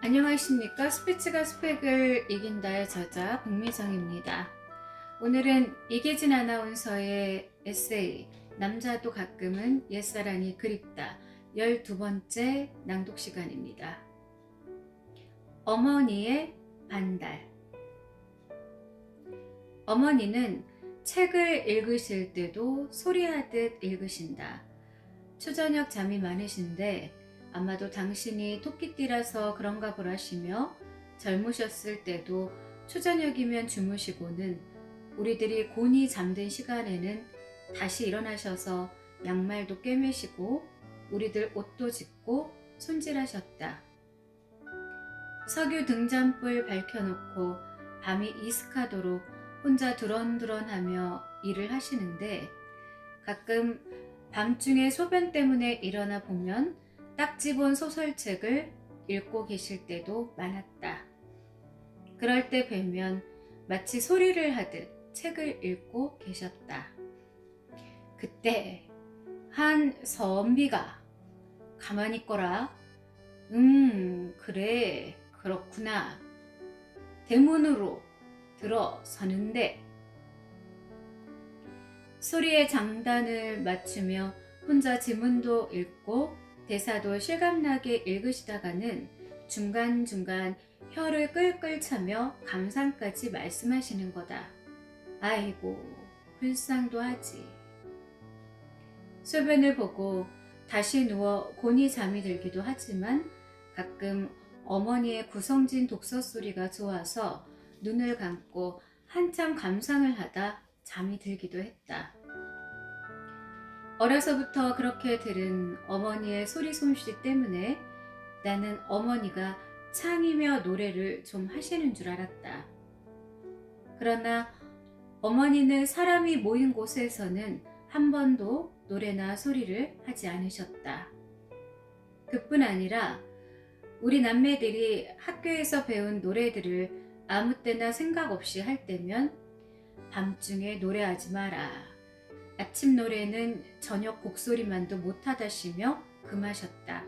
안녕하십니까. 스피츠가 스펙을 이긴다의 저자 박미정입니다. 오늘은 이계진 아나운서의 에세이 남자도 가끔은 옛사랑이 그립다 12번째 낭독 시간입니다. 어머니의 반달. 어머니는 책을 읽으실 때도 소리하듯 읽으신다. 초저녁 잠이 많으신데 아마도 당신이 토끼띠라서 그런가 보라시며 젊으셨을 때도 초저녁이면 주무시고는 우리들이 곤히 잠든 시간에는 다시 일어나셔서 양말도 꿰매시고 우리들 옷도 짚고 손질하셨다. 석유 등잔불 밝혀놓고 밤이 이슥하도록 혼자 두런두런하며 일을 하시는데 가끔 밤중에 소변 때문에 일어나 보면 딱집은 소설책을 읽고 계실 때도 많았다. 그럴 때 뵈면 마치 소리를 하듯 책을 읽고 계셨다. 그때 한 선비가 가만히 있거라. 그래, 그렇구나. 대문으로 들어서는데 소리의 장단을 맞추며 혼자 지문도 읽고 대사도 실감나게 읽으시다가는 중간중간 혀를 끌끌 차며 감상까지 말씀하시는 거다. 아이고, 불쌍도 하지. 소변을 보고 다시 누워 곤히 잠이 들기도 하지만 가끔 어머니의 구성진 독서 소리가 좋아서 눈을 감고 한참 감상을 하다 잠이 들기도 했다. 어려서부터 그렇게 들은 어머니의 소리 솜씨 때문에 나는 어머니가 창이며 노래를 좀 하시는 줄 알았다. 그러나 어머니는 사람이 모인 곳에서는 한 번도 노래나 소리를 하지 않으셨다. 그뿐 아니라 우리 남매들이 학교에서 배운 노래들을 아무 때나 생각 없이 할 때면 밤중에 노래하지 마라. 아침 노래는 저녁 곡소리만도 못하다시며 금하셨다.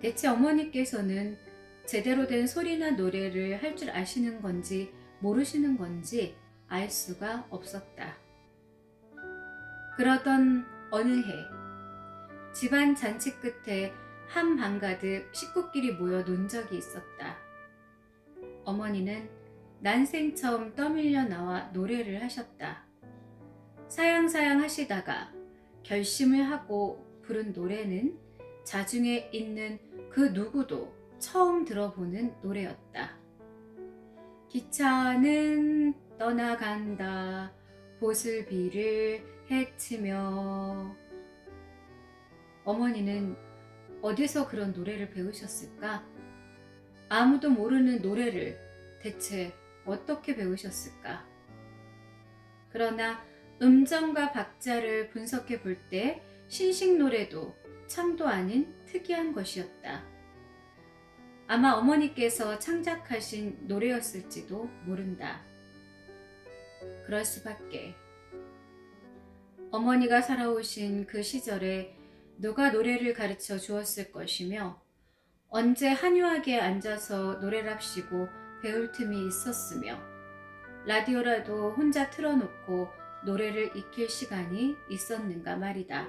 대체 어머니께서는 제대로 된 소리나 노래를 할 줄 아시는 건지 모르시는 건지 알 수가 없었다. 그러던 어느 해 집안 잔치 끝에 한 방 가득 식구끼리 모여 논 적이 있었다. 어머니는 난생 처음 떠밀려 나와 노래를 하셨다. 사양사양 하시다가 결심을 하고 부른 노래는 자중에 있는 그 누구도 처음 들어보는 노래였다. 기차는 떠나간다 보슬비를 헤치며. 어머니는 어디서 그런 노래를 배우셨을까? 아무도 모르는 노래를 대체 어떻게 배우셨을까? 그러나 음정과 박자를 분석해 볼 때 신식 노래도 참도 아닌 특이한 것이었다. 아마 어머니께서 창작하신 노래였을지도 모른다. 그럴 수밖에. 어머니가 살아오신 그 시절에 누가 노래를 가르쳐 주었을 것이며 언제 한유하게 앉아서 노래랍시고 배울 틈이 있었으며 라디오라도 혼자 틀어놓고 노래를 익힐 시간이 있었는가 말이다.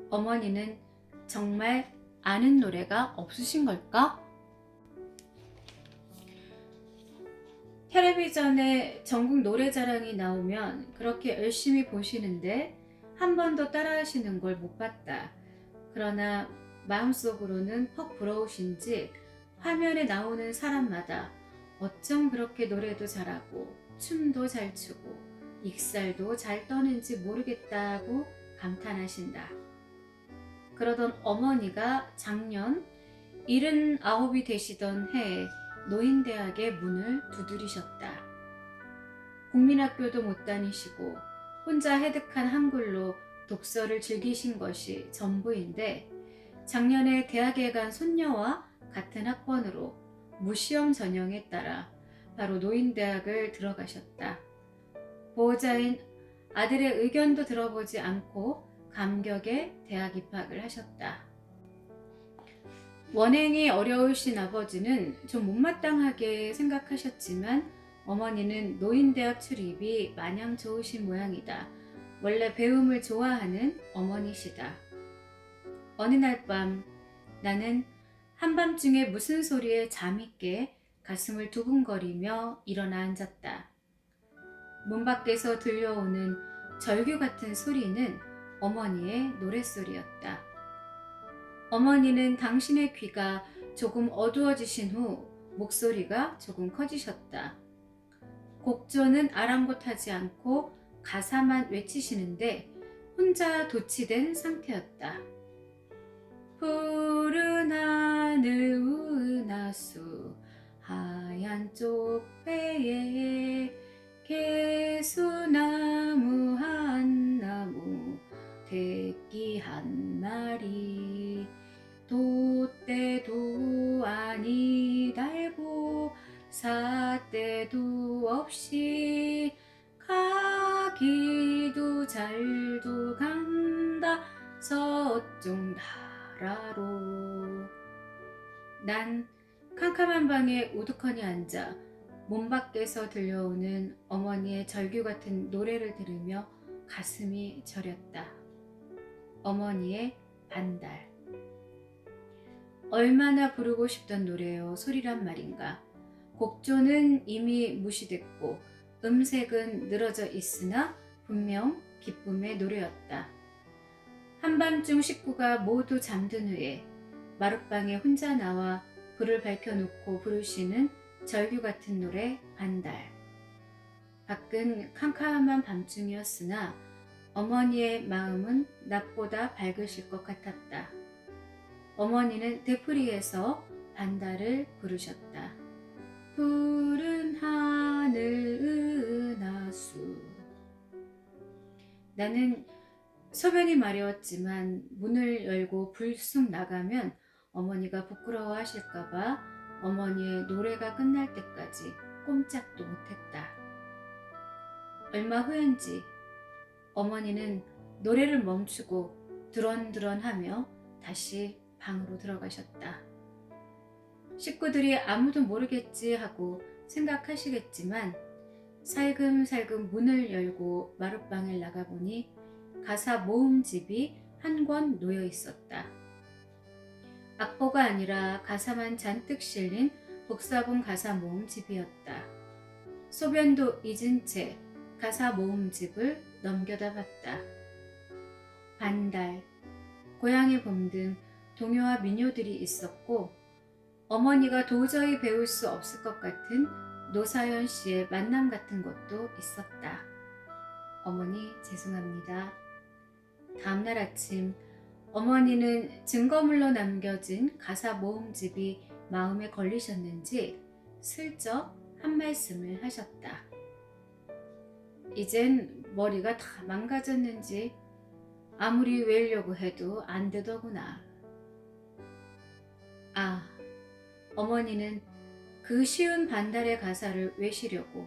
어머니는 정말 아는 노래가 없으신 걸까? 텔레비전에 전국 노래자랑이 나오면 그렇게 열심히 보시는데 한 번도 따라하시는 걸 못 봤다. 그러나 마음속으로는 퍽 부러우신지 화면에 나오는 사람마다 어쩜 그렇게 노래도 잘하고 춤도 잘 추고 익살도 잘 떠는지 모르겠다고 감탄하신다. 그러던 어머니가 작년 79이 되시던 해에 노인대학의 문을 두드리셨다. 국민학교도 못 다니시고 혼자 해득한 한글로 독서를 즐기신 것이 전부인데 작년에 대학에 간 손녀와 같은 학번으로 무시험 전형에 따라 바로 노인대학을 들어가셨다. 보호자인 아들의 의견도 들어보지 않고 감격에 대학 입학을 하셨다. 원행이 어려우신 아버지는 좀 못마땅하게 생각하셨지만 어머니는 노인대학 출입이 마냥 좋으신 모양이다. 원래 배움을 좋아하는 어머니시다. 어느 날 밤 나는 한밤중에 무슨 소리에 잠이 깨 가슴을 두근거리며 일어나 앉았다. 문 밖에서 들려오는 절규 같은 소리는 어머니의 노랫소리였다. 어머니는 당신의 귀가 조금 어두워지신 후 목소리가 조금 커지셨다. 곡조는 아랑곳하지 않고 가사만 외치시는데 혼자 도취된 상태였다. 푸른 하늘 은하수 하얀 쪽배에 개수나무 한 나무 새끼 한 마리 돛대도 아니 달고 삿대도 없이 가기도 잘도 간다 서쪽 나라로. 난 캄캄한 방에 우두커니 앉아 문 밖에서 들려오는 어머니의 절규 같은 노래를 들으며 가슴이 저렸다. 어머니의 반달. 얼마나 부르고 싶던 노래요 소리란 말인가. 곡조는 이미 무시됐고 음색은 늘어져 있으나 분명 기쁨의 노래였다. 한밤중 식구가 모두 잠든 후에 마룻방에 혼자 나와 불을 밝혀놓고 부르시는 절규 같은 노래 반달. 밖은 캄캄한 밤중이었으나 어머니의 마음은 낮보다 밝으실 것 같았다. 어머니는 되풀이해서 반달을 부르셨다. 푸른 하늘 은하수. 나는 소변이 마려웠지만 문을 열고 불쑥 나가면 어머니가 부끄러워하실까봐 어머니의 노래가 끝날 때까지 꼼짝도 못했다. 얼마 후인지 어머니는 노래를 멈추고 두런두런하며 다시 방으로 들어가셨다. 식구들이 아무도 모르겠지 하고 생각하시겠지만 살금살금 문을 열고 마룻방을 나가보니 가사 모음집이 한 권 놓여 있었다. 악보가 아니라 가사만 잔뜩 실린 복사본 가사 모음집이었다. 소변도 잊은 채 가사 모음집을 넘겨다 봤다. 반달, 고향의 봄 등 동요와 민요들이 있었고 어머니가 도저히 배울 수 없을 것 같은 노사연 씨의 만남 같은 것도 있었다. 어머니 죄송합니다. 다음날 아침 어머니는 증거물로 남겨진 가사 모음집이 마음에 걸리셨는지 슬쩍 한 말씀을 하셨다. 이젠 머리가 다 망가졌는지 아무리 외우려고 해도 안 되더구나. 아, 어머니는 그 쉬운 반달의 가사를 외시려고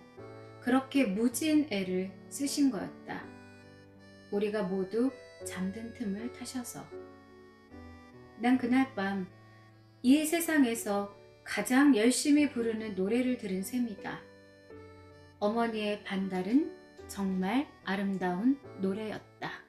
그렇게 무진 애를 쓰신 거였다. 우리가 모두 잠든 틈을 타셔서. 난 그날 밤 이 세상에서 가장 열심히 부르는 노래를 들은 셈이다. 어머니의 반달은 정말 아름다운 노래였다.